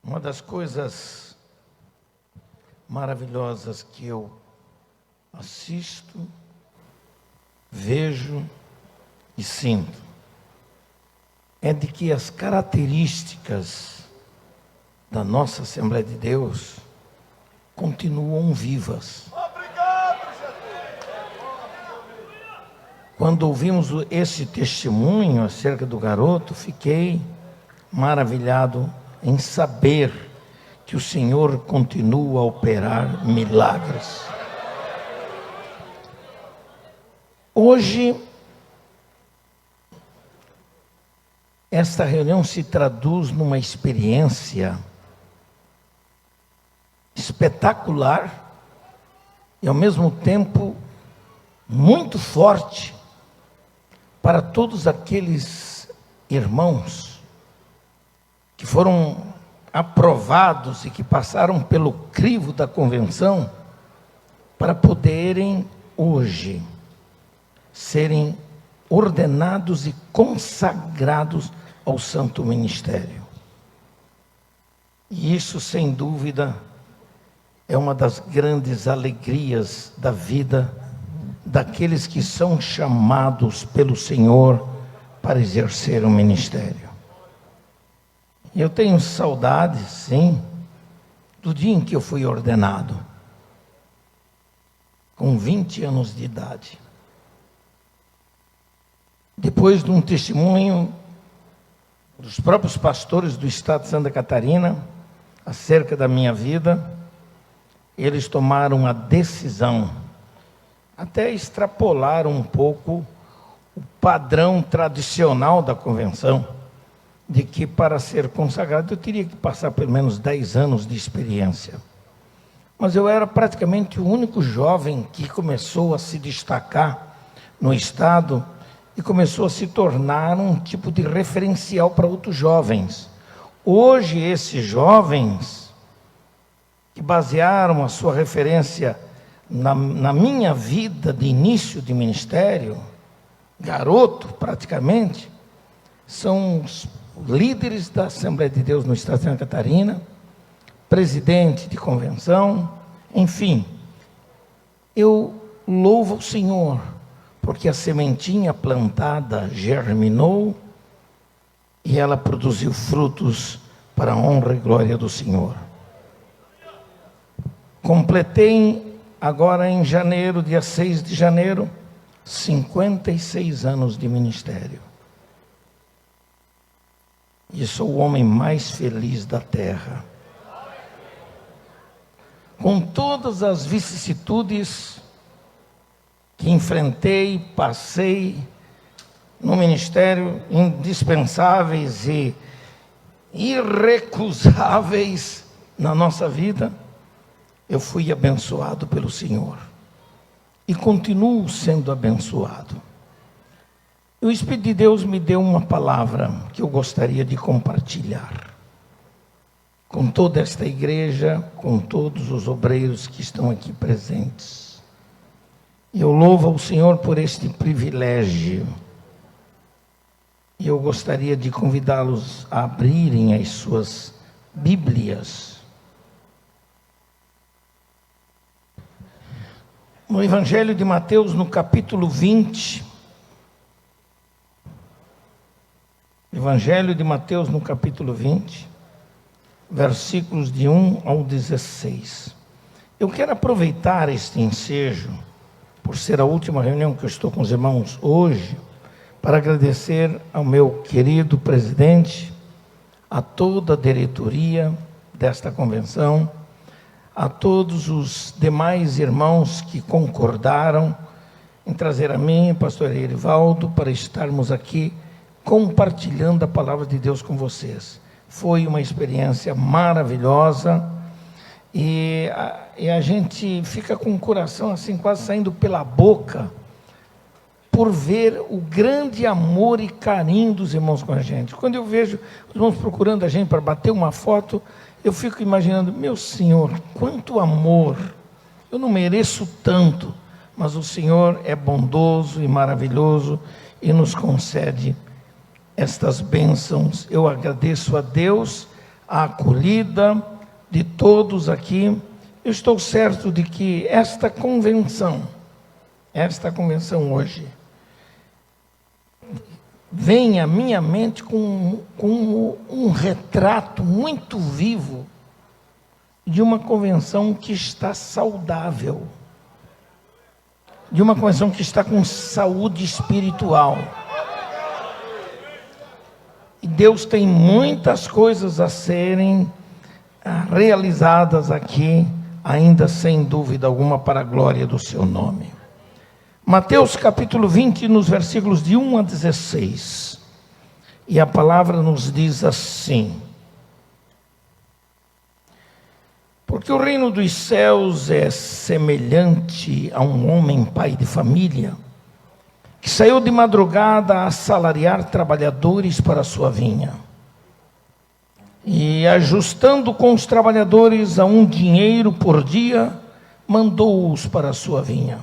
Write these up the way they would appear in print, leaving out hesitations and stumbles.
Uma das coisas maravilhosas que eu assisto, vejo e sinto é de que as características da nossa Assembleia de Deus continuam vivas. Quando ouvimos esse testemunho acerca do garoto, fiquei maravilhado em saber que o Senhor continua a operar milagres. Hoje, esta reunião se traduz numa experiência espetacular e, ao mesmo tempo, muito forte para todos aqueles irmãos que foram aprovados e que passaram pelo crivo da convenção para poderem hoje serem ordenados e consagrados ao santo ministério. E isso, sem dúvida, é uma das grandes alegrias da vida daqueles que são chamados pelo Senhor para exercer o ministério. Eu tenho saudade, sim, do dia em que eu fui ordenado, com 20 anos de idade. Depois de um testemunho dos próprios pastores do estado de Santa Catarina, acerca da minha vida, eles tomaram a decisão, até extrapolar um pouco o padrão tradicional da convenção, de que para ser consagrado eu teria que passar pelo menos 10 anos de experiência. Mas eu era praticamente o único jovem que começou a se destacar no estado e começou a se tornar um tipo de referencial para outros jovens. Hoje, esses jovens que basearam a sua referência na minha vida de início de ministério, garoto praticamente, são os líderes da Assembleia de Deus no estado de Santa Catarina, presidente de convenção, enfim. Eu louvo o Senhor, porque a sementinha plantada germinou e ela produziu frutos para a honra e glória do Senhor. Completei agora em janeiro, dia 6 de janeiro, 56 anos de ministério. E sou o homem mais feliz da terra. Com todas as vicissitudes que enfrentei, passei no ministério, indispensáveis e irrecusáveis na nossa vida, eu fui abençoado pelo Senhor. E continuo sendo abençoado. O Espírito de Deus me deu uma palavra que eu gostaria de compartilhar com toda esta igreja, com todos os obreiros que estão aqui presentes. E eu louvo ao Senhor por este privilégio. E eu gostaria de convidá-los a abrirem as suas Bíblias no Evangelho de Mateus, no capítulo 20. Evangelho de Mateus, no capítulo 20, versículos de 1 ao 16. Eu quero aproveitar este ensejo, por ser a última reunião que eu estou com os irmãos hoje, para agradecer ao meu querido presidente, a toda a diretoria desta convenção, a todos os demais irmãos que concordaram em trazer a mim, pastor Erivaldo, para estarmos aqui compartilhando a palavra de Deus com vocês. Foi uma experiência maravilhosa e a gente fica com o coração assim quase saindo pela boca por ver o grande amor e carinho dos irmãos com a gente. Quando eu vejo os irmãos procurando a gente para bater uma foto, eu fico imaginando, meu Senhor, quanto amor, eu não mereço tanto, mas o Senhor é bondoso e maravilhoso e nos concede estas bênçãos. Eu agradeço a Deus, a acolhida de todos aqui. Eu estou certo de que esta convenção hoje, vem à minha mente com um retrato muito vivo de uma convenção que está saudável, de uma convenção que está com saúde espiritual. E Deus tem muitas coisas a serem realizadas aqui, ainda sem dúvida alguma, para a glória do seu nome. Mateus capítulo 20, nos versículos de 1 a 16. E a palavra nos diz assim: porque o reino dos céus é semelhante a um homem pai de família, que saiu de madrugada a assalariar trabalhadores para a sua vinha. E ajustando com os trabalhadores a um dinheiro por dia, mandou-os para a sua vinha.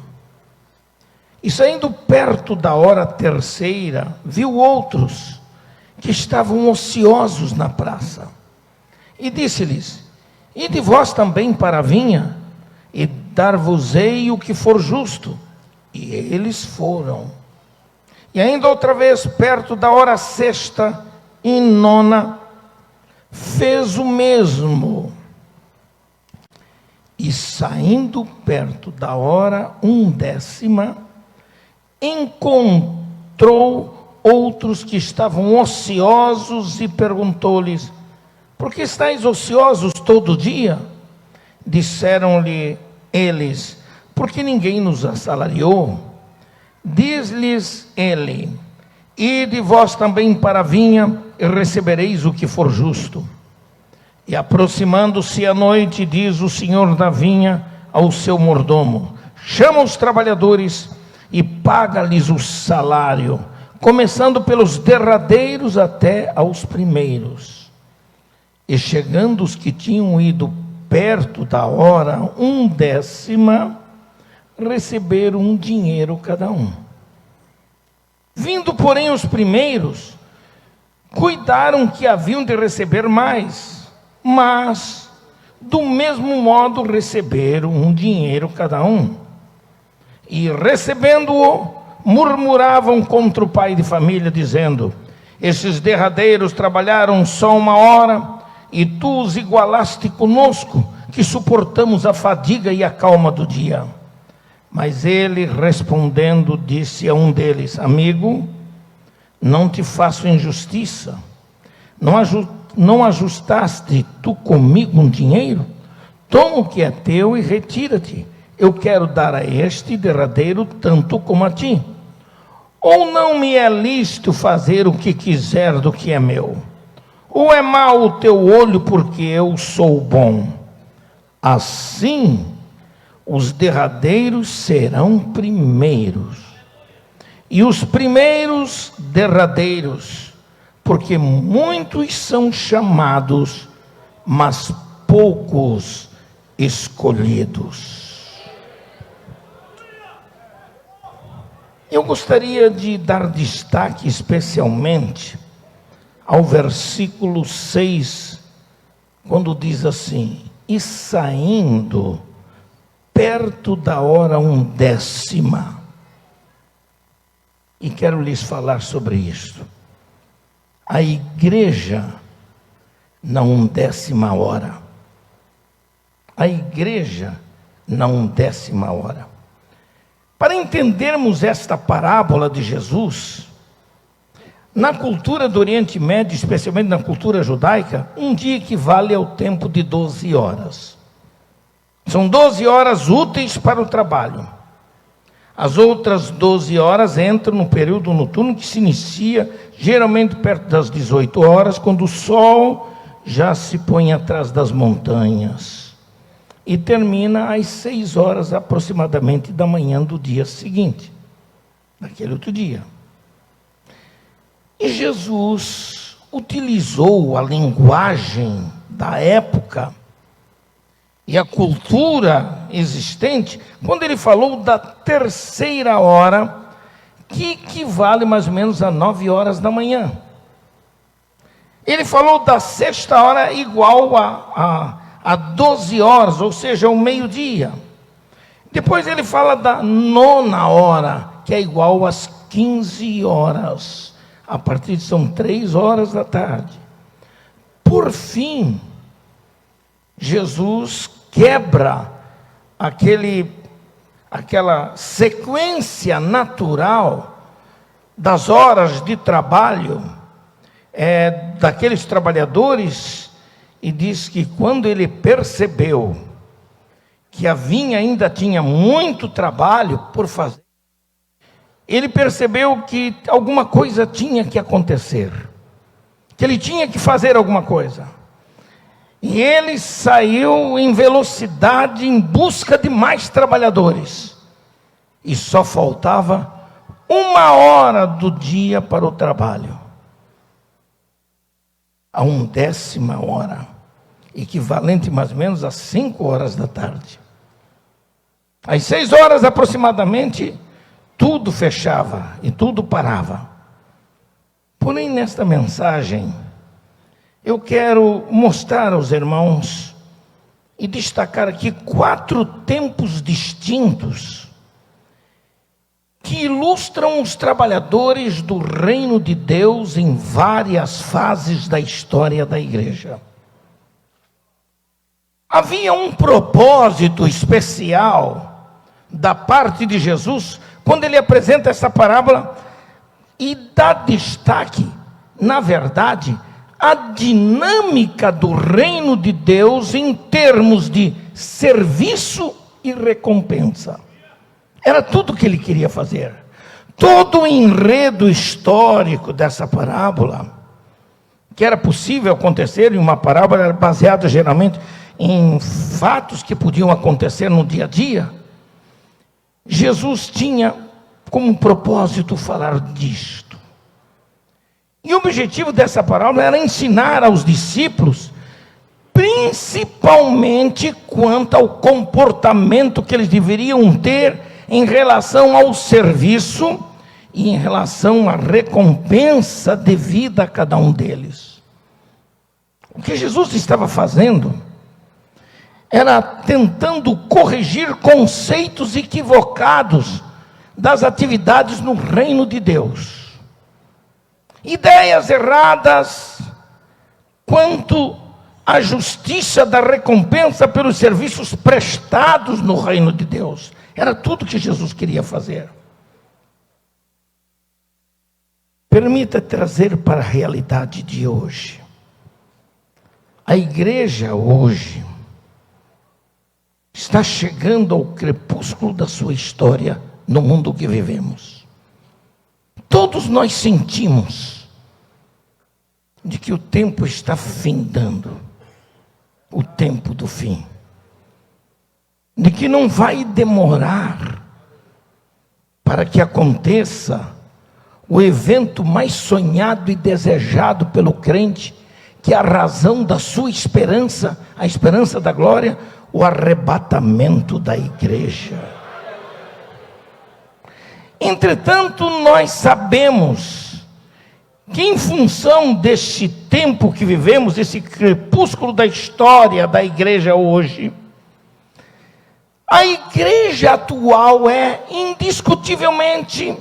E saindo perto da hora terceira, viu outros que estavam ociosos na praça. E disse-lhes: ide vós também para a vinha, e dar-vos-ei o que for justo. E eles foram. E ainda outra vez, perto da hora sexta e nona, fez o mesmo. E saindo perto da hora 11ª, encontrou outros que estavam ociosos e perguntou-lhes: por que estáis ociosos todo dia? Disseram-lhe eles: porque ninguém nos assalariou. Diz-lhes ele: ide vós também para a vinha, e recebereis o que for justo. E aproximando-se a noite, diz o senhor da vinha ao seu mordomo: chama os trabalhadores e paga-lhes o salário, começando pelos derradeiros até aos primeiros. E chegando os que tinham ido perto da hora 11ª, receberam um dinheiro cada um. Vindo, porém, os primeiros, cuidaram que haviam de receber mais, mas, do mesmo modo, receberam um dinheiro cada um. E, recebendo-o, murmuravam contra o pai de família, dizendo: esses derradeiros trabalharam só 1 hora, e tu os igualaste conosco, que suportamos a fadiga e a calma do dia. Mas ele, respondendo, disse a um deles: amigo, não te faço injustiça. Não ajustaste tu comigo um dinheiro? Toma o que é teu e retira-te. Eu quero dar a este derradeiro tanto como a ti. Ou não me é lícito fazer o que quiser do que é meu? Ou é mau o teu olho porque eu sou bom? Assim, os derradeiros serão primeiros, e os primeiros derradeiros, porque muitos são chamados, mas poucos escolhidos. Eu gostaria de dar destaque especialmente ao versículo 6, quando diz assim: e saindo perto da hora 11ª. E quero lhes falar sobre isto. A igreja na 11ª hora. A igreja na 11ª hora. Para entendermos esta parábola de Jesus, na cultura do Oriente Médio, especialmente na cultura judaica, um dia equivale ao tempo de 12 horas. São 12 horas úteis para o trabalho. As outras 12 horas entram no período noturno, que se inicia geralmente perto das 18 horas, quando o sol já se põe atrás das montanhas, e termina às 6 horas aproximadamente da manhã do dia seguinte, daquele outro dia. E Jesus utilizou a linguagem da época e a cultura existente, quando ele falou da terceira hora, que equivale mais ou menos a 9 horas da manhã. Ele falou da sexta hora igual a 12 horas, ou seja, o meio-dia. Depois ele fala da nona hora, que é igual às 15 horas. A partir de são 3 horas da tarde. Por fim, Jesus quebra aquela sequência natural das horas de trabalho daqueles trabalhadores, e diz que quando ele percebeu que a vinha ainda tinha muito trabalho por fazer, ele percebeu que alguma coisa tinha que acontecer, que ele tinha que fazer alguma coisa. E ele saiu em velocidade em busca de mais trabalhadores. E só faltava 1 hora do dia para o trabalho. A 1/10 hora, equivalente mais ou menos a 5 horas da tarde. Às 6 horas aproximadamente, tudo fechava e tudo parava. Porém, nesta mensagem, eu quero mostrar aos irmãos e destacar aqui 4 tempos distintos que ilustram os trabalhadores do reino de Deus em várias fases da história da igreja. Havia um propósito especial da parte de Jesus quando ele apresenta essa parábola e dá destaque, na verdade, à dinâmica do reino de Deus em termos de serviço e recompensa. Era tudo que ele queria fazer. Todo o enredo histórico dessa parábola, que era possível acontecer em uma parábola, era baseada geralmente em fatos que podiam acontecer no dia a dia. Jesus tinha como propósito falar disto. E o objetivo dessa parábola era ensinar aos discípulos, principalmente quanto ao comportamento que eles deveriam ter em relação ao serviço e em relação à recompensa devida a cada um deles. O que Jesus estava fazendo era tentando corrigir conceitos equivocados das atividades no reino de Deus. Ideias erradas quanto à justiça da recompensa pelos serviços prestados no reino de Deus. Era tudo que Jesus queria fazer. Permita trazer para a realidade de hoje. A igreja hoje está chegando ao crepúsculo da sua história no mundo que vivemos. Todos nós sentimos de que o tempo está findando, o tempo do fim. De que não vai demorar para que aconteça o evento mais sonhado e desejado pelo crente, que é a razão da sua esperança, a esperança da glória, o arrebatamento da igreja. Entretanto, nós sabemos que em função deste tempo que vivemos, esse crepúsculo da história da igreja hoje, a igreja atual é indiscutivelmente,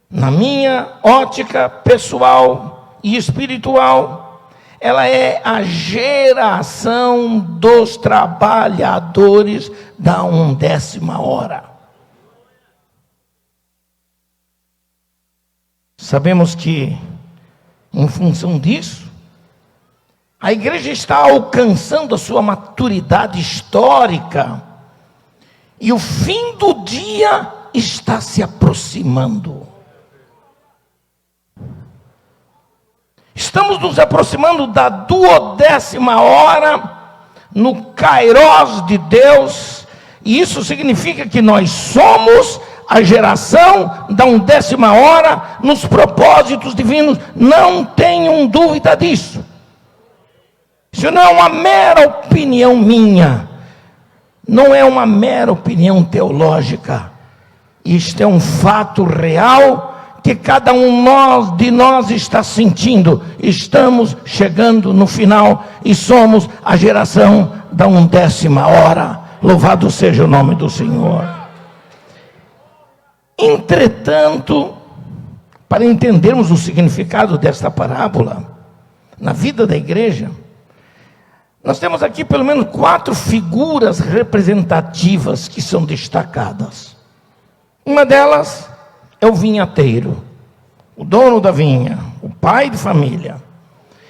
na minha ótica pessoal e espiritual, ela é a geração dos trabalhadores da 1/10 hora. Sabemos que, em função disso, a igreja está alcançando a sua maturidade histórica, e o fim do dia está se aproximando. Estamos nos aproximando da 12ª hora, no Kairos de Deus, e isso significa que nós somos a geração da 1/10 hora, nos propósitos divinos, não tenham dúvida disso. Isso não é uma mera opinião minha, não é uma mera opinião teológica, isto é um fato real, que cada de nós está sentindo. Estamos chegando no final e somos a geração da 1/10 hora. Louvado seja o nome do Senhor. Entretanto, para entendermos o significado desta parábola na vida da igreja, nós temos aqui pelo menos 4 figuras representativas que são destacadas. Uma delas é o vinhateiro, o dono da vinha, o pai de família.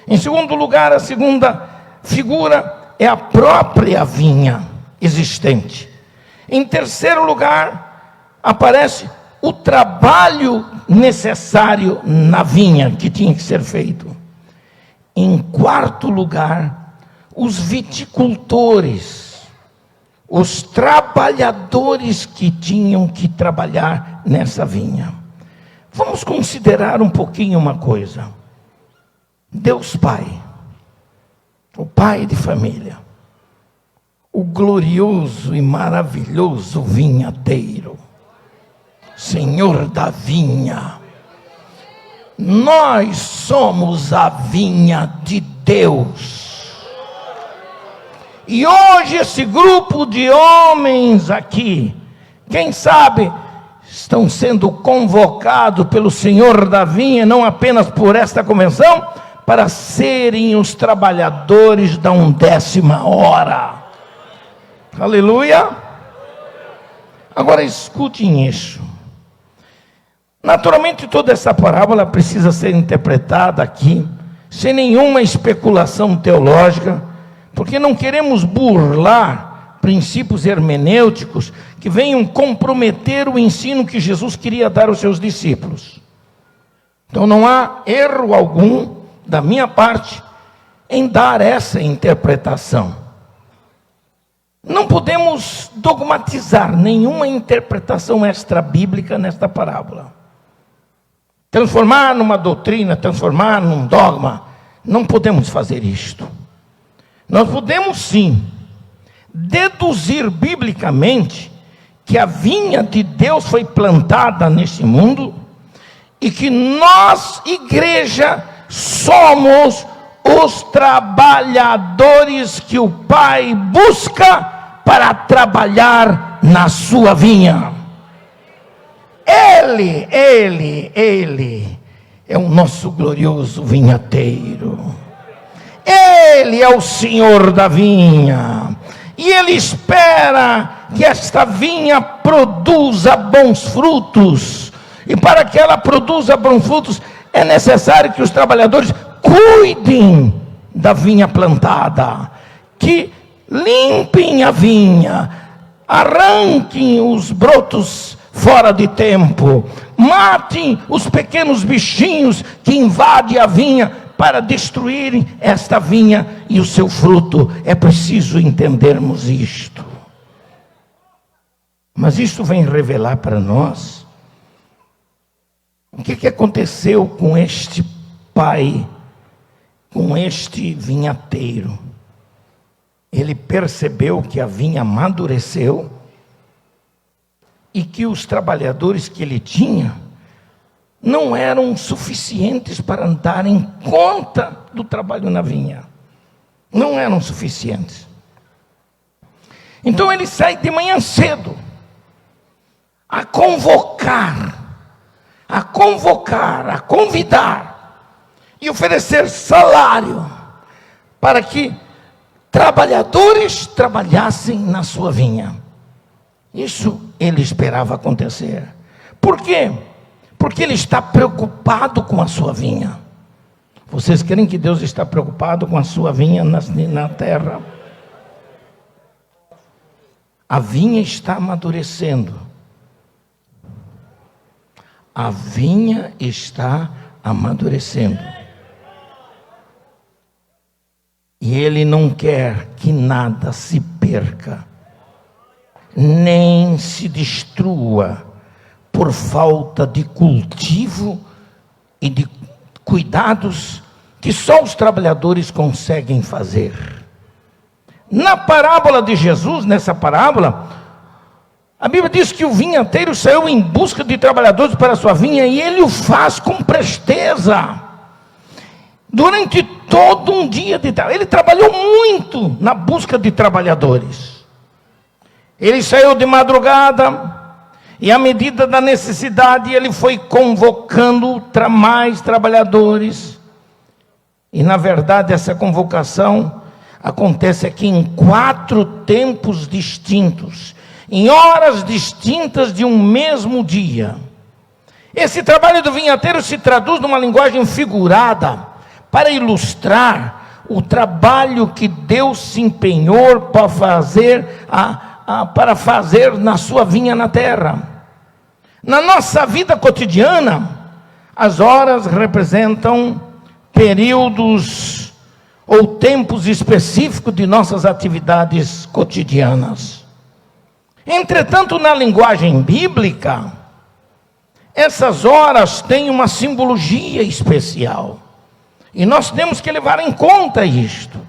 Em segundo lugar, a segunda figura é a própria vinha existente. Em terceiro lugar, aparece o trabalho necessário na vinha que tinha que ser feito. Em quarto lugar, os viticultores, os trabalhadores que tinham que trabalhar nessa vinha. Vamos considerar um pouquinho uma coisa. Deus Pai, o pai de família, o glorioso e maravilhoso vinhateiro, Senhor da vinha. Nós somos a vinha de Deus. E hoje esse grupo de homens aqui, quem sabe, estão sendo convocados pelo Senhor da vinha, não apenas por esta convenção, para serem os trabalhadores da 1/10 hora. Aleluia! Agora escutem isso. Naturalmente toda essa parábola precisa ser interpretada aqui, sem nenhuma especulação teológica, porque não queremos burlar princípios hermenêuticos que venham comprometer o ensino que Jesus queria dar aos seus discípulos. Então não há erro algum da minha parte em dar essa interpretação. Não podemos dogmatizar nenhuma interpretação extra-bíblica nesta parábola. Transformar numa doutrina, transformar num dogma, não podemos fazer isto. Nós podemos sim deduzir biblicamente que a vinha de Deus foi plantada nesse mundo e que nós, igreja, somos os trabalhadores que o Pai busca para trabalhar na sua vinha. Ele é o nosso glorioso vinhateiro. Ele é o Senhor da vinha, e Ele espera que esta vinha produza bons frutos, e para que ela produza bons frutos, é necessário que os trabalhadores cuidem da vinha plantada, que limpem a vinha, arranquem os brotos fora de tempo, matem os pequenos bichinhos que invadem a vinha, para destruírem esta vinha e o seu fruto. É preciso entendermos isto. Mas isso vem revelar para nós o que aconteceu com este pai, com este vinhateiro. Ele percebeu que a vinha amadureceu e que os trabalhadores que ele tinha não eram suficientes para darem conta do trabalho na vinha. Não eram suficientes. Então ele sai de manhã cedo a convocar, a convidar e oferecer salário para que trabalhadores trabalhassem na sua vinha. Isso ele esperava acontecer. Por quê? Porque ele está preocupado com a sua vinha. Vocês creem que Deus está preocupado com a sua vinha na terra? A vinha está amadurecendo. A vinha está amadurecendo. E Ele não quer que nada se perca, nem se destrua, por falta de cultivo e de cuidados que só os trabalhadores conseguem fazer. Na parábola de Jesus, nessa parábola, A Bíblia diz que o vinhateiro saiu em busca de trabalhadores para a sua vinha, e ele o faz com presteza. Durante todo um dia de trabalho, ele trabalhou muito na busca de trabalhadores. Ele saiu de madrugada, e à medida da necessidade, ele foi convocando mais trabalhadores. E na verdade, essa convocação acontece aqui em 4 tempos distintos, em horas distintas de um mesmo dia. Esse trabalho do vinhateiro se traduz numa linguagem figurada, para ilustrar o trabalho que Deus se empenhou para fazer na sua vinha na terra. Na nossa vida cotidiana, as horas representam períodos ou tempos específicos de nossas atividades cotidianas. Entretanto, na linguagem bíblica, essas horas têm uma simbologia especial. E nós temos que levar em conta isto.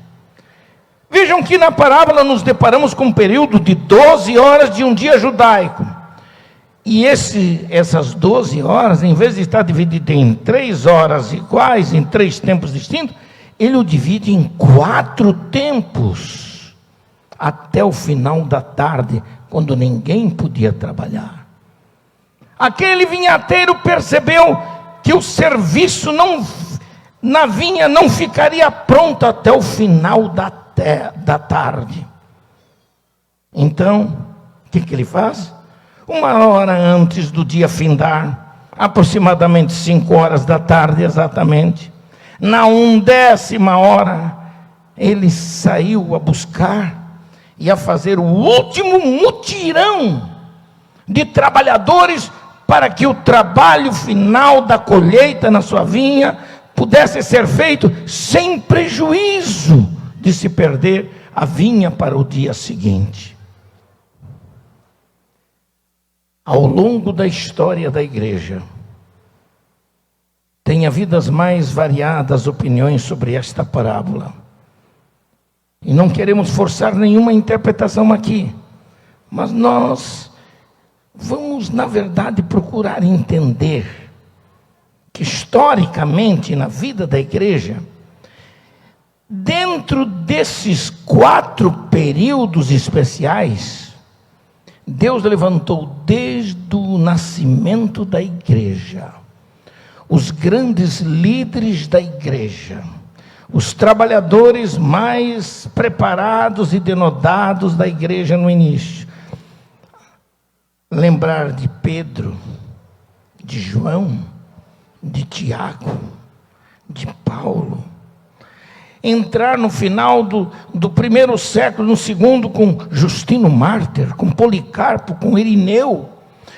Vejam que na parábola nos deparamos com um período de 12 horas de um dia judaico. E essas 12 horas, em vez de estar dividido em 3 horas iguais, em 3 tempos distintos, ele o divide em 4 tempos, até o final da tarde, quando ninguém podia trabalhar. Aquele vinhateiro percebeu que o serviço na vinha não ficaria pronto até o final da tarde. Então, o que ele faz? 1 hora antes do dia findar, aproximadamente 5 horas da tarde exatamente, na 1/10 hora, ele saiu a buscar e a fazer o último mutirão de trabalhadores, para que o trabalho final da colheita na sua vinha pudesse ser feito sem prejuízo de se perder a vinha para o dia seguinte. Ao longo da história da igreja, tem havido as mais variadas opiniões sobre esta parábola. E não queremos forçar nenhuma interpretação aqui, mas nós vamos, na verdade, procurar entender que historicamente na vida da igreja, dentro desses 4 períodos especiais, Deus levantou desde o nascimento da igreja os grandes líderes da igreja, os trabalhadores mais preparados e denodados da igreja no início. Lembrar de Pedro, de João, de Tiago, de Paulo. Entrar no final do primeiro século, no segundo, com Justino Mártir, com Policarpo, com Irineu,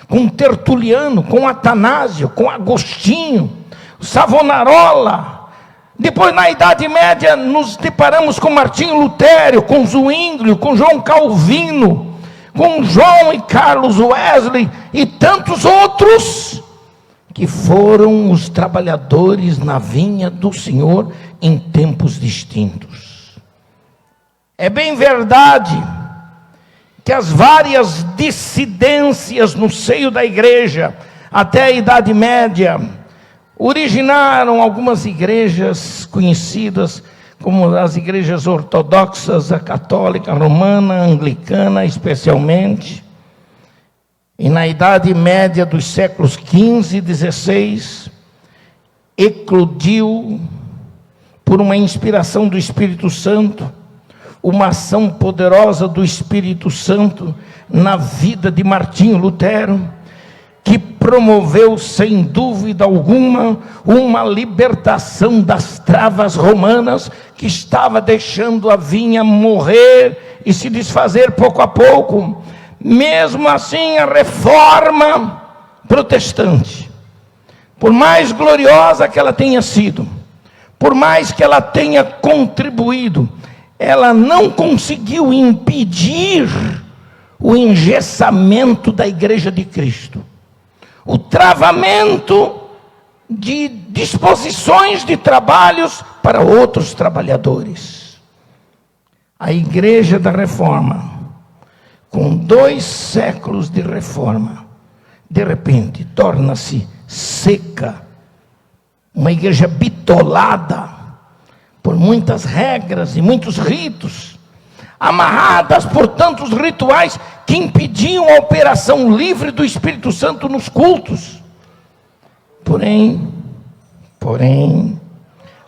com Tertuliano, com Atanásio, com Agostinho, Savonarola. Depois, na Idade Média, nos deparamos com Martinho Lutero, com Zwinglio, com João Calvino, com João e Carlos Wesley e tantos outros, que foram os trabalhadores na vinha do Senhor em tempos distintos. É bem verdade que as várias dissidências no seio da igreja, até a Idade Média, originaram algumas igrejas conhecidas como as igrejas ortodoxas, a católica, a romana, a anglicana especialmente. E na Idade Média dos séculos XV e XVI, eclodiu, por uma inspiração do Espírito Santo, uma ação poderosa do Espírito Santo na vida de Martinho Lutero, que promoveu, sem dúvida alguma, uma libertação das travas romanas, que estava deixando a vinha morrer e se desfazer pouco a pouco. Mesmo assim, a reforma protestante, por mais gloriosa que ela tenha sido, por mais que ela tenha contribuído, ela não conseguiu impedir o engessamento da igreja de Cristo, o travamento de disposições de trabalhos para outros trabalhadores. A igreja da reforma com 2 séculos de reforma, de repente torna-se seca, uma igreja bitolada por muitas regras e muitos ritos, amarradas por tantos rituais que impediam a operação livre do Espírito Santo nos cultos. Porém,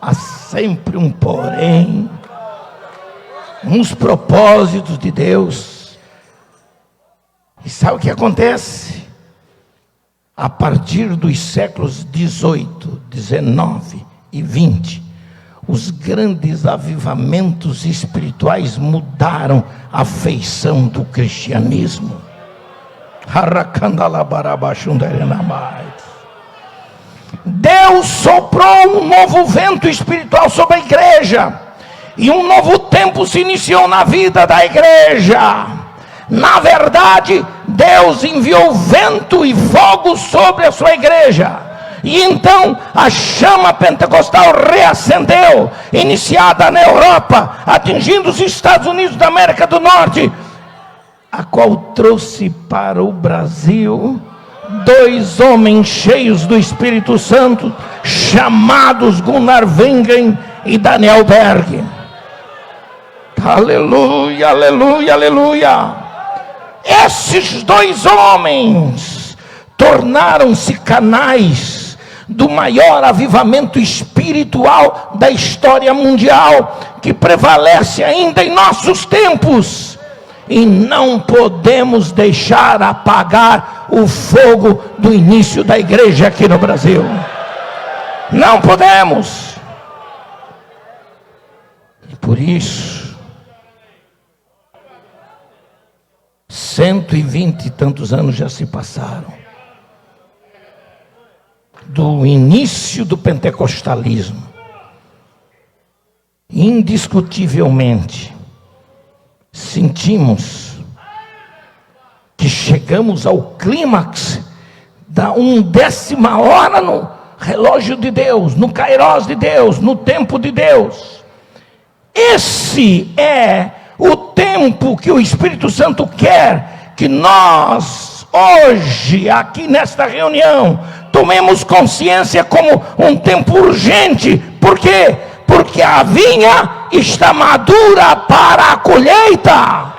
há sempre um porém, nos propósitos de Deus. E sabe o que acontece? A partir dos séculos 18, 19 e 20, os grandes avivamentos espirituais mudaram a feição do cristianismo. Deus soprou um novo vento espiritual sobre a igreja, e um novo tempo se iniciou na vida da igreja. Na verdade, Deus enviou vento e fogo sobre a sua igreja, e então a chama pentecostal reacendeu, iniciada na Europa, atingindo os Estados Unidos da América do Norte, a qual trouxe para o Brasil 2 homens cheios do Espírito Santo, chamados Gunnar Wengen e Daniel Berg. Aleluia, aleluia, aleluia. Esses 2 homens tornaram-se canais do maior avivamento espiritual da história mundial, que prevalece ainda em nossos tempos. E não podemos deixar apagar o fogo do início da igreja aqui no Brasil. Não podemos. E por isso, 120 e tantos anos já se passaram do início do pentecostalismo. Indiscutivelmente, sentimos que chegamos ao clímax da 1/10 hora no relógio de Deus, no Kairos de Deus, no tempo de Deus. Esse é o tempo que o Espírito Santo quer que nós, hoje, aqui nesta reunião, tomemos consciência como um tempo urgente. Por quê? Porque a vinha está madura para a colheita.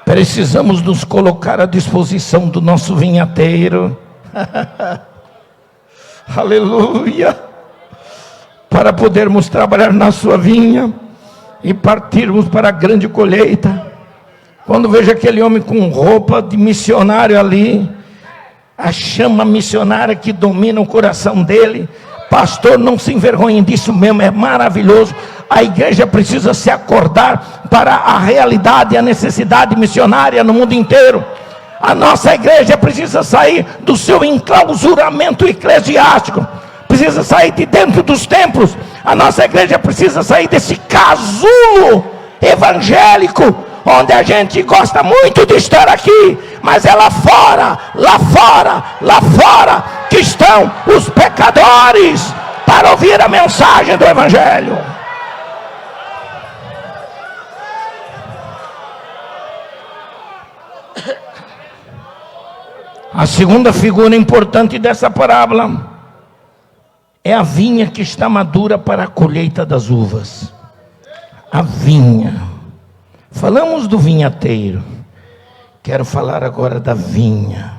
Precisamos nos colocar à disposição do nosso vinhateiro. Aleluia, para podermos trabalhar na sua vinha e partirmos para a grande colheita. Quando vejo aquele homem com roupa de missionário ali, a chama missionária que domina o coração dele, pastor, não se envergonhe disso mesmo, é maravilhoso. A igreja precisa se acordar para a realidade e a necessidade missionária no mundo inteiro. A nossa igreja precisa sair do seu enclausuramento eclesiástico, precisa sair de dentro dos templos. A nossa igreja precisa sair desse casulo evangélico, onde a gente gosta muito de estar aqui, mas é lá fora, que estão os pecadores para ouvir a mensagem do evangelho. A segunda figura importante dessa parábola é a vinha que está madura para a colheita das uvas. A vinha. Falamos do vinhateiro. Quero falar agora da vinha.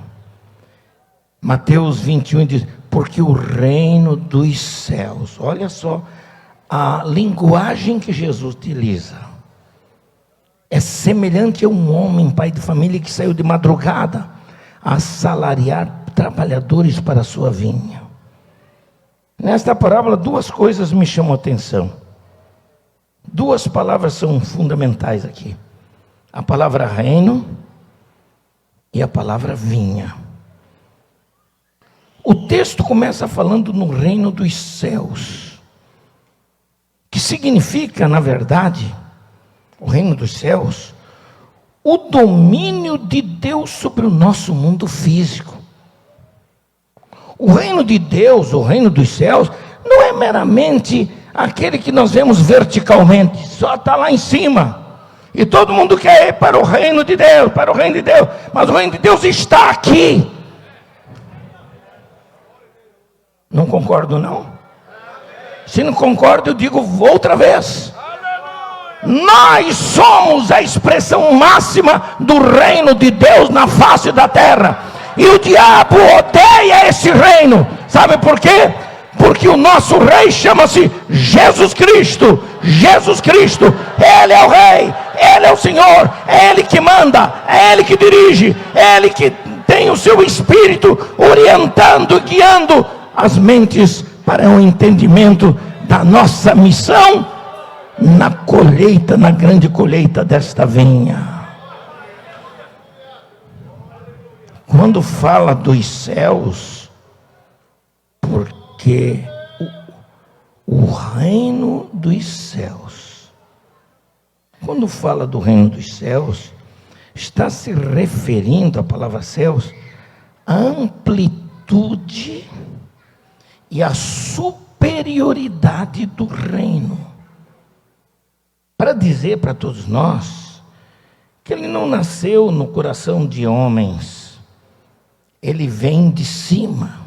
Mateus 21 diz: porque o reino dos céus. Olha só a linguagem que Jesus utiliza. É semelhante a um homem, pai de família, que saiu de madrugada a assalariar trabalhadores para a sua vinha. Nesta parábola, 2 coisas me chamam a atenção. 2 palavras são fundamentais aqui: a palavra reino e a palavra vinha. O texto começa falando no reino dos céus, que significa, na verdade, o reino dos céus, o domínio de Deus sobre o nosso mundo físico. O reino de Deus, o reino dos céus, não é meramente aquele que nós vemos verticalmente, só está lá em cima. E todo mundo quer ir para o reino de Deus, para o reino de Deus. Mas o reino de Deus está aqui. Não concordo, não? Se não concordo, eu digo outra vez. Nós somos a expressão máxima do reino de Deus na face da terra. E o diabo odeia esse reino. Sabe por quê? Porque o nosso rei chama-se Jesus Cristo. Jesus Cristo, Ele é o rei, Ele é o Senhor, é Ele que manda, é Ele que dirige, é Ele que tem o seu Espírito orientando, guiando as mentes para o entendimento da nossa missão na colheita, na grande colheita desta vinha. Quando fala dos céus, porque o reino dos céus, quando fala do reino dos céus, está se referindo, a palavra céus, à amplitude e à superioridade do reino. Para dizer para todos nós que ele não nasceu no coração de homens, ele vem de cima,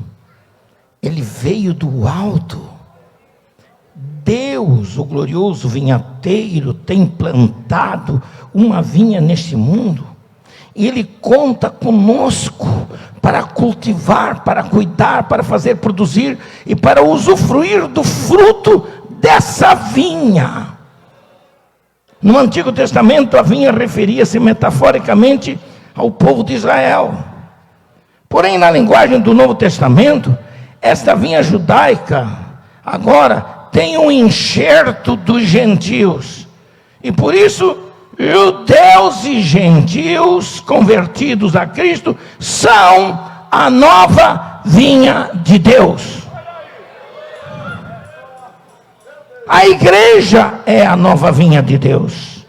ele veio do alto. Deus, o glorioso vinhateiro, tem plantado uma vinha neste mundo, e Ele conta conosco para cultivar, para cuidar, para fazer produzir e para usufruir do fruto dessa vinha. No Antigo Testamento, a vinha referia-se metaforicamente ao povo de Israel. Porém, na linguagem do Novo Testamento, esta vinha judaica agora tem um enxerto dos gentios, e por isso judeus e gentios convertidos a Cristo são a nova vinha de Deus. A igreja é a nova vinha de Deus.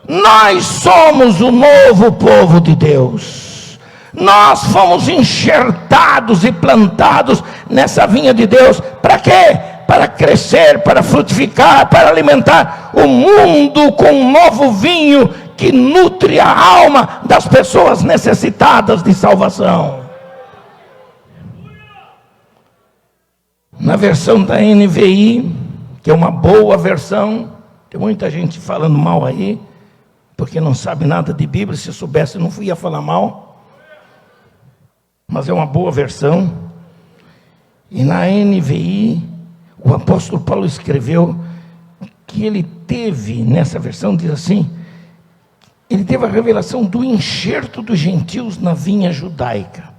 Nós somos o novo povo de Deus. Nós fomos enxertados e plantados nessa vinha de Deus. Para quê? Para crescer, para frutificar, para alimentar o mundo com um novo vinho que nutre a alma das pessoas necessitadas de salvação. Na versão da NVI, que é uma boa versão, tem muita gente falando mal aí, porque não sabe nada de Bíblia. Se soubesse, não ia falar mal, mas é uma boa versão. E na NVI, o apóstolo Paulo escreveu que ele teve, nessa versão diz assim, ele teve a revelação do enxerto dos gentios na vinha judaica.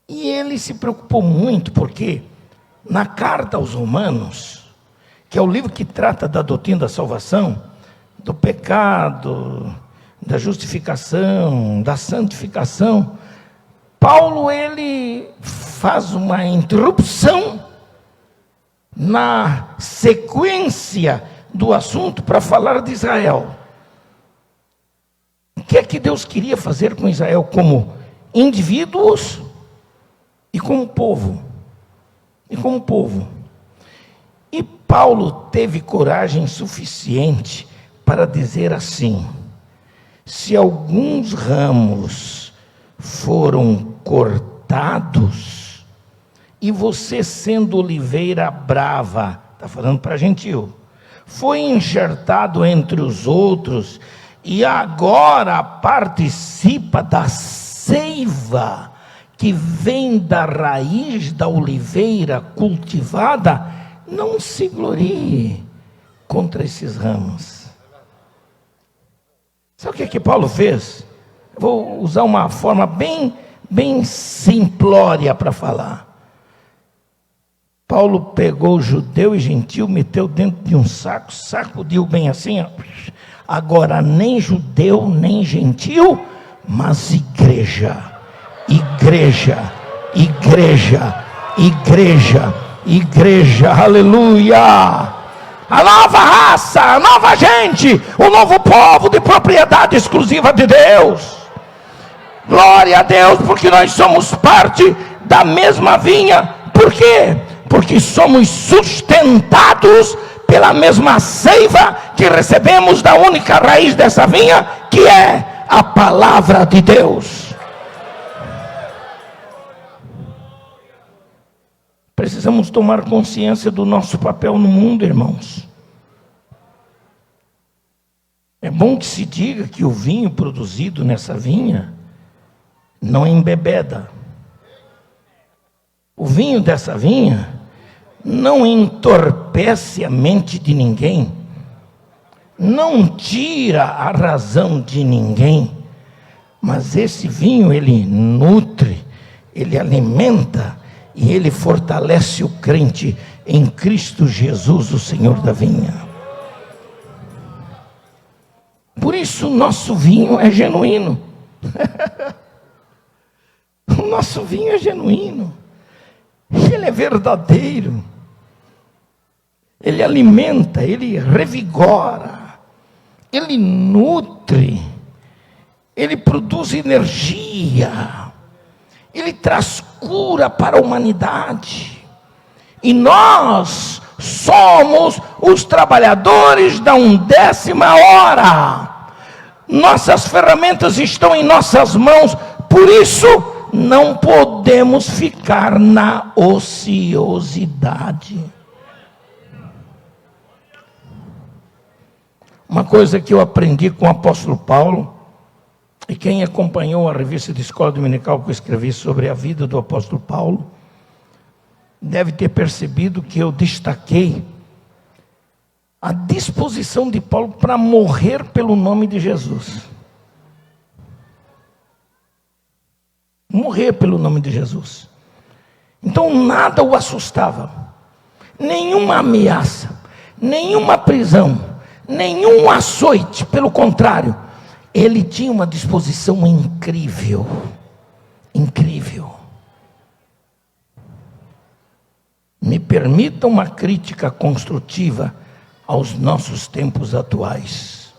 E ele se preocupou muito, porque na carta aos Romanos, que é o livro que trata da doutrina da salvação, do pecado, da justificação, da santificação, Paulo ele faz uma interrupção na sequência do assunto para falar de Israel. O que é que Deus queria fazer com Israel como indivíduos e como povo? E Paulo teve coragem suficiente para dizer assim: se alguns ramos foram cortados, e você, sendo oliveira brava, está falando para gentil, foi enxertado entre os outros, e agora participa da seiva que vem da raiz da oliveira cultivada, não se glorie contra esses ramos. Sabe o que Paulo fez? Vou usar uma forma bem simplória para falar. Paulo pegou judeu e gentil, meteu dentro de um saco, sacudiu bem assim, ó. Agora nem judeu nem gentil, mas igreja, aleluia! A nova raça, a nova gente, o novo povo de propriedade exclusiva de Deus. Glória a Deus, porque nós somos parte da mesma vinha. Por quê? Porque somos sustentados pela mesma seiva que recebemos da única raiz dessa vinha, que é a palavra de Deus. Precisamos tomar consciência do nosso papel no mundo, irmãos. É bom que se diga que o vinho produzido nessa vinha não embebeda. O vinho dessa vinha não entorpece a mente de ninguém, não tira a razão de ninguém, mas esse vinho ele nutre, ele alimenta e ele fortalece o crente em Cristo Jesus, o Senhor da vinha. Por isso o nosso vinho é genuíno. O nosso vinho é genuíno. Ele é verdadeiro. Ele alimenta, ele revigora, ele nutre, ele produz energia, ele traz cura para a humanidade. E nós somos os trabalhadores da 1/10 hora. Nossas ferramentas estão em nossas mãos, por isso não podemos ficar na ociosidade. Uma coisa que eu aprendi com o apóstolo Paulo, e quem acompanhou a revista de escola dominical que eu escrevi sobre a vida do apóstolo Paulo, deve ter percebido que eu destaquei a disposição de Paulo para morrer pelo nome de Jesus. Morrer pelo nome de Jesus. Então nada o assustava, nenhuma ameaça, nenhuma prisão, nenhum açoite. Pelo contrário, ele tinha uma disposição incrível, incrível. Me permita uma crítica construtiva aos nossos tempos atuais.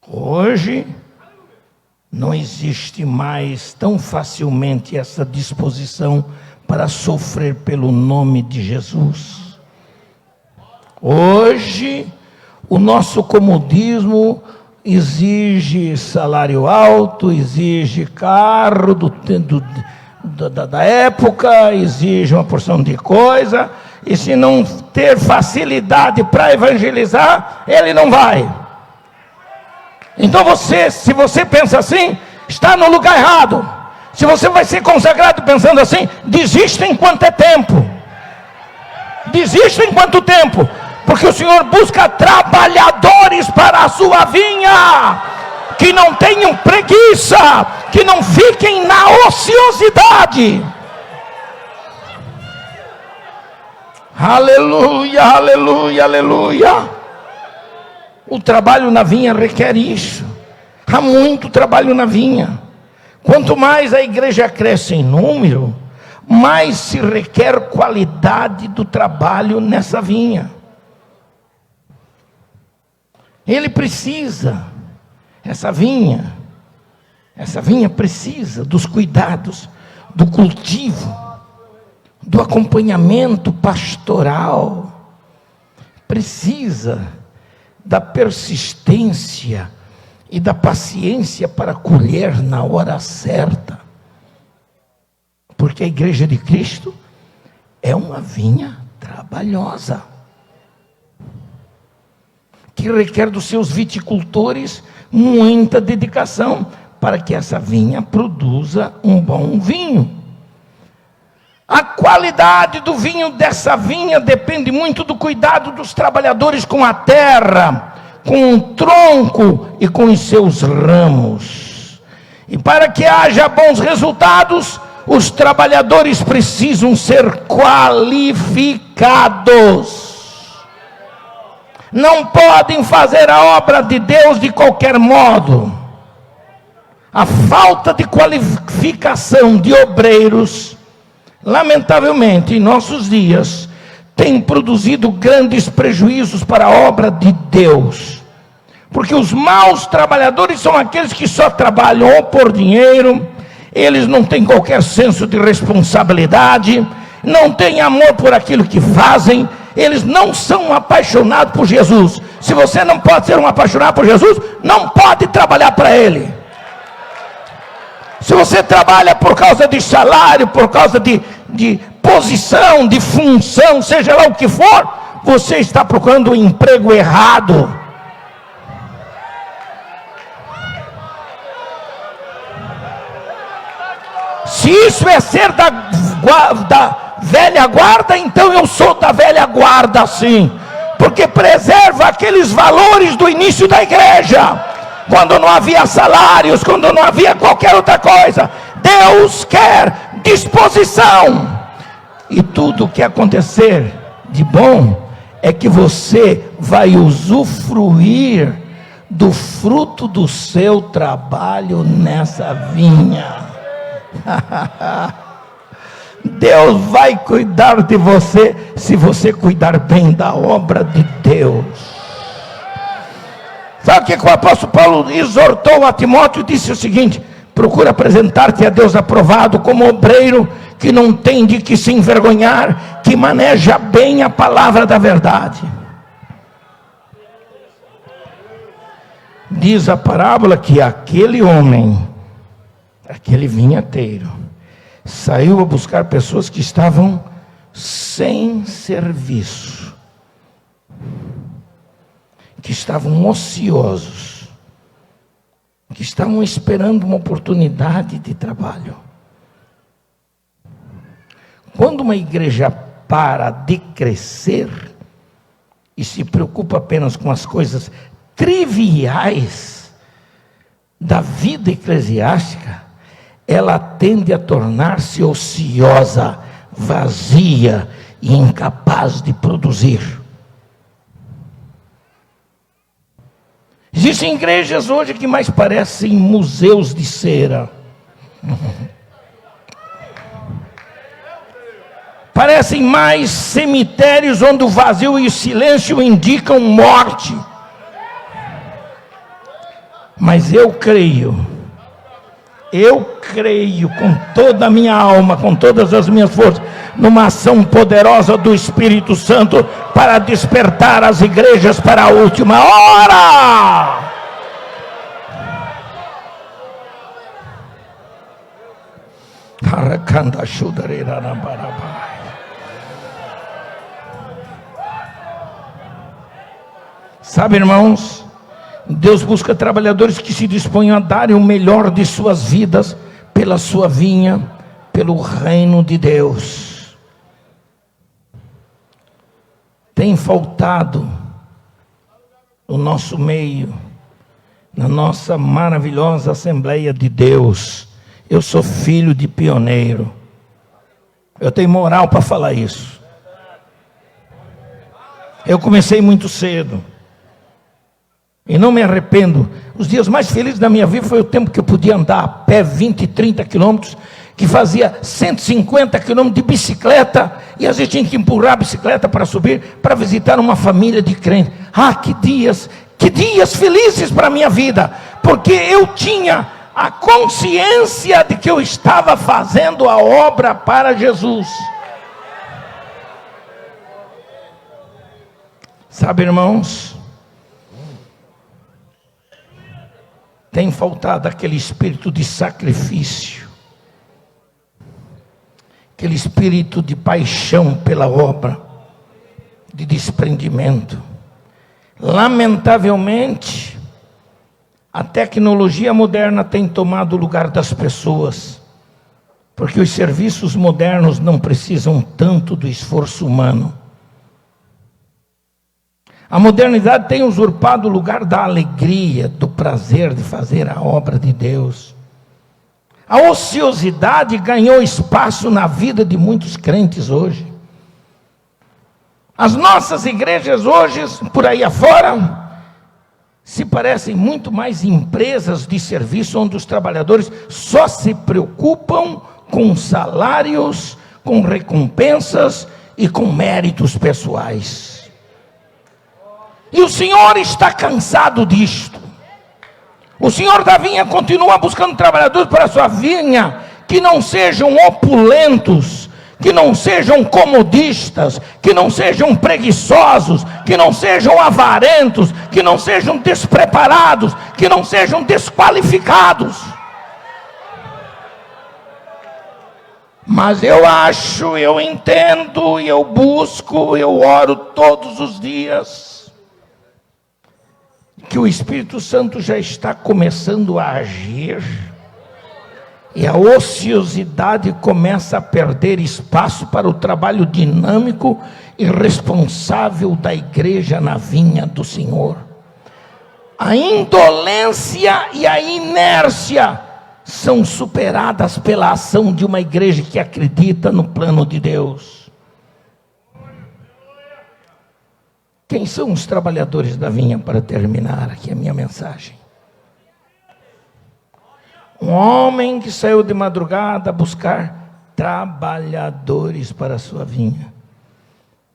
Hoje não existe mais tão facilmente essa disposição para sofrer pelo nome de Jesus. Hoje o nosso comodismo exige salário alto, exige carro da época, exige uma porção de coisa, e se não ter facilidade para evangelizar, ele não vai. Então se você pensa assim, está no lugar errado. Se você vai ser consagrado pensando assim, desista enquanto é tempo. Desista enquanto tempo. Porque o Senhor busca trabalhadores para a sua vinha, que não tenham preguiça, que não fiquem na ociosidade. Aleluia, aleluia, aleluia. O trabalho na vinha requer isso. Há muito trabalho na vinha. Quanto mais a igreja cresce em número, mais se requer qualidade do trabalho nessa vinha. Ele precisa, essa vinha precisa dos cuidados, do cultivo, do acompanhamento pastoral, precisa da persistência e da paciência para colher na hora certa, porque a igreja de Cristo é uma vinha trabalhosa, que requer dos seus viticultores muita dedicação, para que essa vinha produza um bom vinho. A qualidade do vinho dessa vinha depende muito do cuidado dos trabalhadores com a terra, com o tronco e com os seus ramos. E para que haja bons resultados, os trabalhadores precisam ser qualificados. Não podem fazer a obra de Deus de qualquer modo. A falta de qualificação de obreiros, lamentavelmente, em nossos dias, tem produzido grandes prejuízos para a obra de Deus. Porque os maus trabalhadores são aqueles que só trabalham ou por dinheiro, eles não têm qualquer senso de responsabilidade, não têm amor por aquilo que fazem, eles não são apaixonados por Jesus. Se você não pode ser um apaixonado por Jesus, não pode trabalhar para Ele. Se você trabalha por causa de salário, por causa de posição, de função, seja lá o que for, você está procurando um emprego errado. Se isso é ser da velha guarda, então eu sou da velha guarda, sim, porque preserva aqueles valores do início da igreja, quando não havia salários, quando não havia qualquer outra coisa. Deus quer disposição, e tudo que acontecer de bom é que você vai usufruir do fruto do seu trabalho nessa vinha. Deus vai cuidar de você, se você cuidar bem da obra de Deus. Sabe o que o apóstolo Paulo exortou a Timóteo? Disse o seguinte: procura apresentar-te a Deus aprovado, como obreiro que não tem de que se envergonhar, que maneja bem a palavra da verdade. Diz a parábola que aquele homem, aquele vinhateiro, saiu a buscar pessoas que estavam sem serviço, que estavam ociosos, que estavam esperando uma oportunidade de trabalho. Quando uma igreja para de crescer e se preocupa apenas com as coisas triviais da vida eclesiástica, ela tende a tornar-se ociosa, vazia e incapaz de produzir. Existem igrejas hoje que mais parecem museus de cera. Parecem mais cemitérios onde o vazio e o silêncio indicam morte. Mas eu creio com toda a minha alma, com todas as minhas forças, numa ação poderosa do Espírito Santo para despertar as igrejas para a última hora. Sabe, irmãos, Deus busca trabalhadores que se disponham a darem o melhor de suas vidas pela sua vinha, pelo reino de Deus. Tem faltado no nosso meio, na nossa maravilhosa Assembleia de Deus. Eu sou filho de pioneiro, eu tenho moral para falar isso. Eu comecei muito cedo e não me arrependo. Os dias mais felizes da minha vida foi o tempo que eu podia andar a pé 20, 30 quilômetros, que fazia 150 quilômetros de bicicleta, e às vezes tinha que empurrar a bicicleta para subir, para visitar uma família de crentes. Ah, que dias felizes para a minha vida, porque eu tinha a consciência de que eu estava fazendo a obra para Jesus. Sabe, irmãos, tem faltado aquele espírito de sacrifício, aquele espírito de paixão pela obra, de desprendimento. Lamentavelmente, a tecnologia moderna tem tomado o lugar das pessoas, porque os serviços modernos não precisam tanto do esforço humano. A modernidade tem usurpado o lugar da alegria, do prazer de fazer a obra de Deus. A ociosidade ganhou espaço na vida de muitos crentes hoje. As nossas igrejas hoje, por aí afora, se parecem muito mais empresas de serviço, onde os trabalhadores só se preocupam com salários, com recompensas e com méritos pessoais. E o Senhor está cansado disto. O Senhor da vinha continua buscando trabalhadores para a sua vinha, que não sejam opulentos, que não sejam comodistas, que não sejam preguiçosos, que não sejam avarentos, que não sejam despreparados, que não sejam desqualificados. Mas eu acho, eu entendo, eu busco, eu oro todos os dias, que o Espírito Santo já está começando a agir, e a ociosidade começa a perder espaço para o trabalho dinâmico e responsável da igreja na vinha do Senhor. A indolência e a inércia são superadas pela ação de uma igreja que acredita no plano de Deus. Quem são os trabalhadores da vinha, para terminar aqui a minha mensagem? Um homem que saiu de madrugada a buscar trabalhadores para a sua vinha.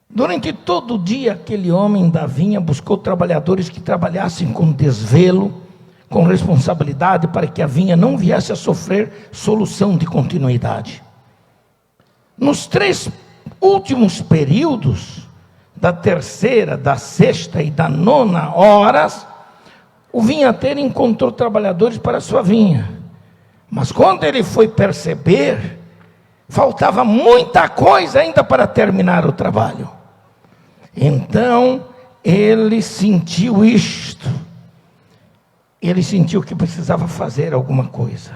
Durante todo o dia, aquele homem da vinha buscou trabalhadores que trabalhassem com desvelo, com responsabilidade, para que a vinha não viesse a sofrer solução de continuidade. Nos 3 últimos períodos, da 3ª, da 6ª e da 9ª horas, o vinhateiro encontrou trabalhadores para a sua vinha. Mas quando ele foi perceber, faltava muita coisa ainda para terminar o trabalho. Então, ele sentiu isto. Ele sentiu que precisava fazer alguma coisa.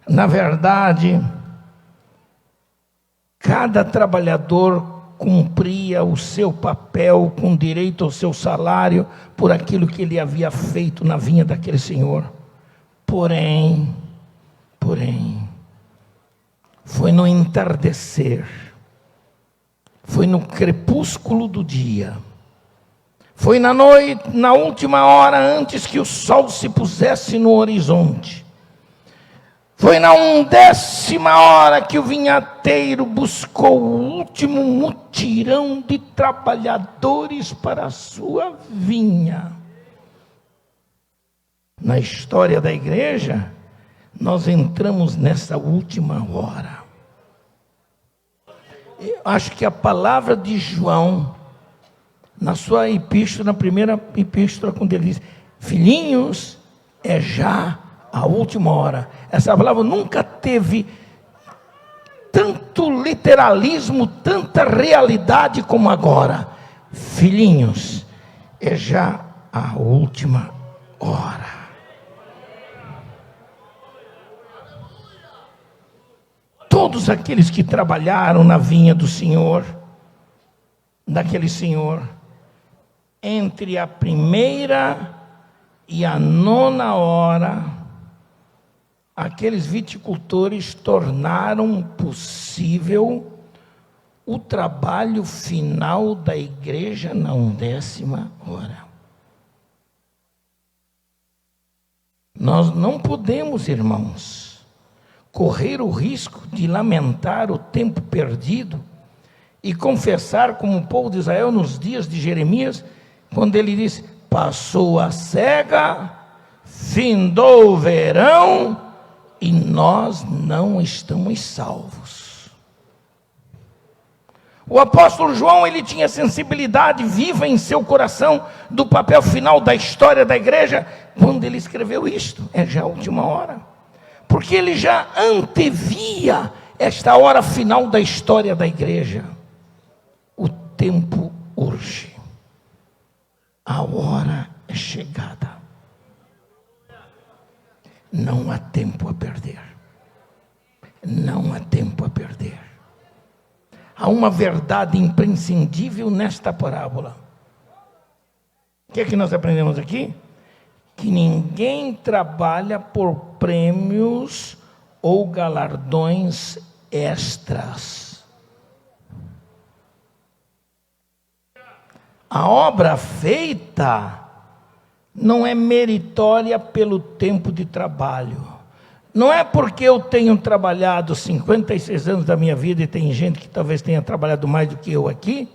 Na verdade, cada trabalhador cumpria o seu papel com direito ao seu salário por aquilo que ele havia feito na vinha daquele senhor. Porém, foi no entardecer, foi no crepúsculo do dia, foi na noite, na última hora antes que o sol se pusesse no horizonte, foi na 11ª hora que o vinhateiro buscou o último mutirão de trabalhadores para a sua vinha. Na história da igreja, nós entramos nessa última hora. Eu acho que a palavra de João, na sua epístola, na primeira epístola, quando ele diz: filhinhos, é já a última hora. Essa palavra nunca teve tanto literalismo, tanta realidade como agora. Filhinhos, é já a última hora. Todos aqueles que trabalharam na vinha do Senhor, daquele Senhor, entre a 1ª e a 9ª hora, aqueles viticultores tornaram possível o trabalho final da igreja na 11ª hora. Nós não podemos, irmãos, correr o risco de lamentar o tempo perdido e confessar como o povo de Israel nos dias de Jeremias, quando ele diz: passou a cega, findou o verão e nós não estamos salvos. O apóstolo João, ele tinha sensibilidade viva em seu coração do papel final da história da igreja, quando ele escreveu isto: é já a última hora. Porque ele já antevia esta hora final da história da igreja. O tempo urge. A hora é chegada. Não há tempo a perder. Não há tempo a perder. Há uma verdade imprescindível nesta parábola. O que é que nós aprendemos aqui? Que ninguém trabalha por prêmios ou galardões extras. A obra feita não é meritória pelo tempo de trabalho. Não é porque eu tenho trabalhado 56 anos da minha vida e tem gente que talvez tenha trabalhado mais do que eu aqui,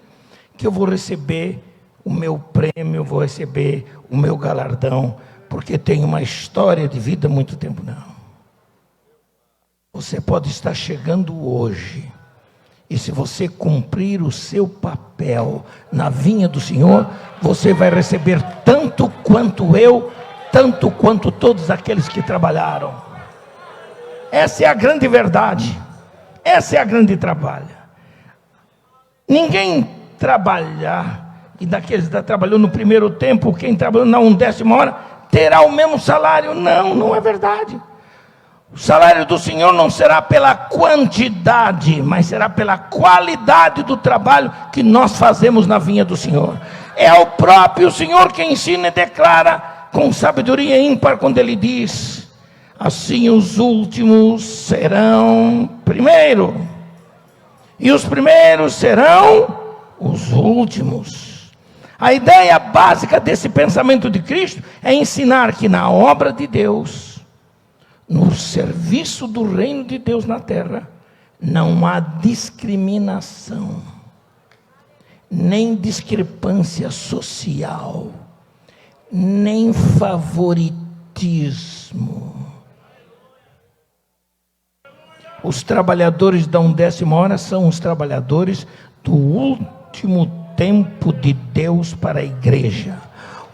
que eu vou receber o meu prêmio, vou receber o meu galardão, porque tenho uma história de vida há muito tempo. Não. Você pode estar chegando hoje, e se você cumprir o seu papel na vinha do Senhor, você vai receber tanto quanto eu, tanto quanto todos aqueles que trabalharam. Essa é a grande verdade, essa é a grande trabalho. Ninguém trabalha, e daqueles que trabalhou no primeiro tempo, quem trabalhou na 1/10 hora, terá o mesmo salário. Não, não é verdade. O salário do Senhor não será pela quantidade, mas será pela qualidade do trabalho que nós fazemos na vinha do Senhor. É o próprio Senhor que ensina e declara com sabedoria ímpar quando Ele diz: assim os últimos serão primeiro, e os primeiros serão os últimos. A ideia básica desse pensamento de Cristo é ensinar que na obra de Deus, no serviço do reino de Deus na terra, não há discriminação, nem discrepância social, nem favoritismo. Os trabalhadores da 1/10 hora são os trabalhadores do último tempo de Deus para a igreja.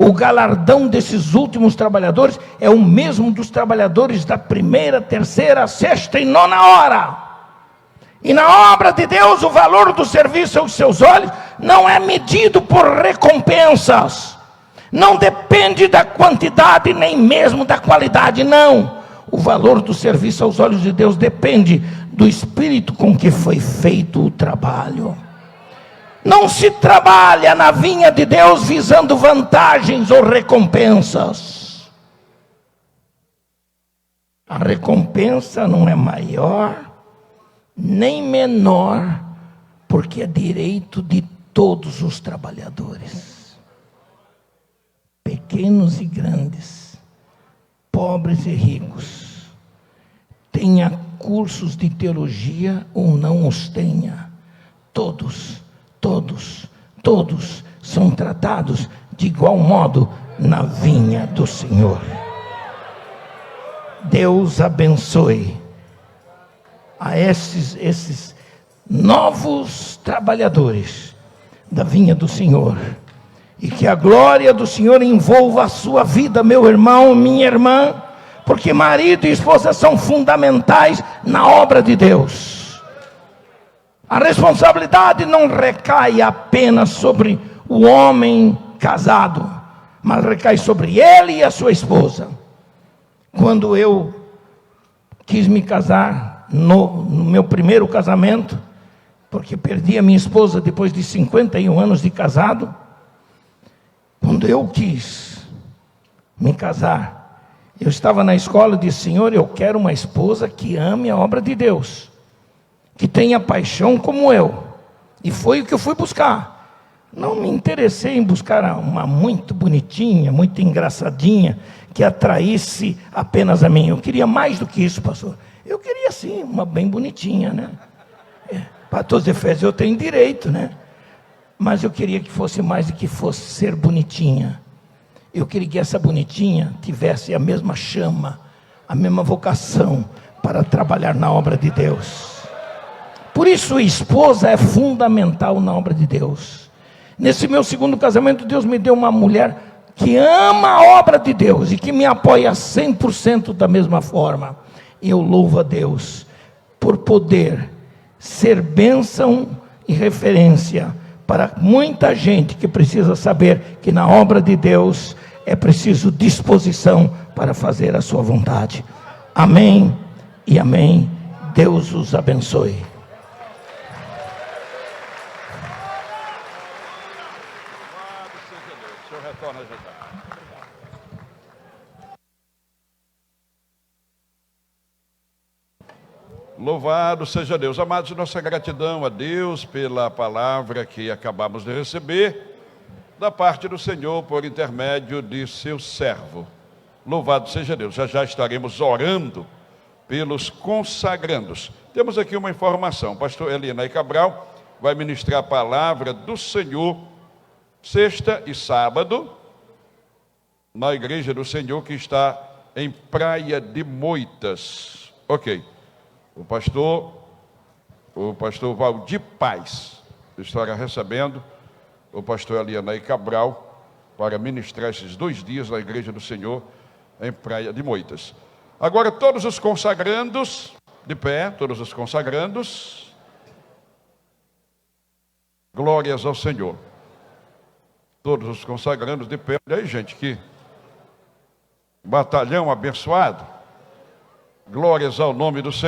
O galardão desses últimos trabalhadores é o mesmo dos trabalhadores da 1ª, 3ª, 6ª e 9ª hora. E na obra de Deus, o valor do serviço aos seus olhos não é medido por recompensas, não depende da quantidade, nem mesmo da qualidade, não. O valor do serviço aos olhos de Deus depende do espírito com que foi feito o trabalho. Não se trabalha na vinha de Deus visando vantagens ou recompensas. A recompensa não é maior nem menor, porque é direito de todos os trabalhadores, pequenos e grandes, pobres e ricos, tenha cursos de teologia ou não os tenha, todos são tratados de igual modo na vinha do Senhor. Deus abençoe a esses novos trabalhadores da vinha do Senhor, e que a glória do Senhor envolva a sua vida, meu irmão, minha irmã, porque marido e esposa são fundamentais na obra de Deus. A responsabilidade não recai apenas sobre o homem casado, mas recai sobre ele e a sua esposa. Quando eu quis me casar, no meu primeiro casamento, porque perdi a minha esposa depois de 51 anos de casado, quando eu quis me casar, eu estava na escola e disse: Senhor, eu quero uma esposa que ame a obra de Deus, que tenha paixão como eu. E foi o que eu fui buscar. Não me interessei em buscar uma muito bonitinha, muito engraçadinha, que atraísse apenas a mim. Eu queria mais do que isso, pastor. Eu queria sim, uma bem bonitinha, né? Para todos os efeitos eu tenho direito, né? Mas eu queria que fosse mais do que fosse ser bonitinha. Eu queria que essa bonitinha tivesse a mesma chama, a mesma vocação para trabalhar na obra de Deus. Por isso a esposa é fundamental na obra de Deus. Nesse meu segundo casamento, Deus me deu uma mulher que ama a obra de Deus e que me apoia 100% da mesma forma. E eu louvo a Deus por poder ser bênção e referência para muita gente que precisa saber que na obra de Deus é preciso disposição para fazer a sua vontade. Amém e amém. Deus os abençoe. Louvado seja Deus. Amados, nossa gratidão a Deus pela palavra que acabamos de receber da parte do Senhor por intermédio de seu servo. Louvado seja Deus. Já estaremos orando pelos consagrandos. Temos aqui uma informação. Pastor Elinay Cabral vai ministrar a palavra do Senhor sexta e sábado na igreja do Senhor que está em Praia de Moitas. Ok. O pastor Valdir Paz estará recebendo o pastor Elianaí Cabral para ministrar esses 2 dias na Igreja do Senhor em Praia de Moitas. Agora todos os consagrandos, de pé, todos os consagrandos, glórias ao Senhor. Todos os consagrandos de pé. Olha aí, gente, que batalhão abençoado. Glórias ao nome do Senhor.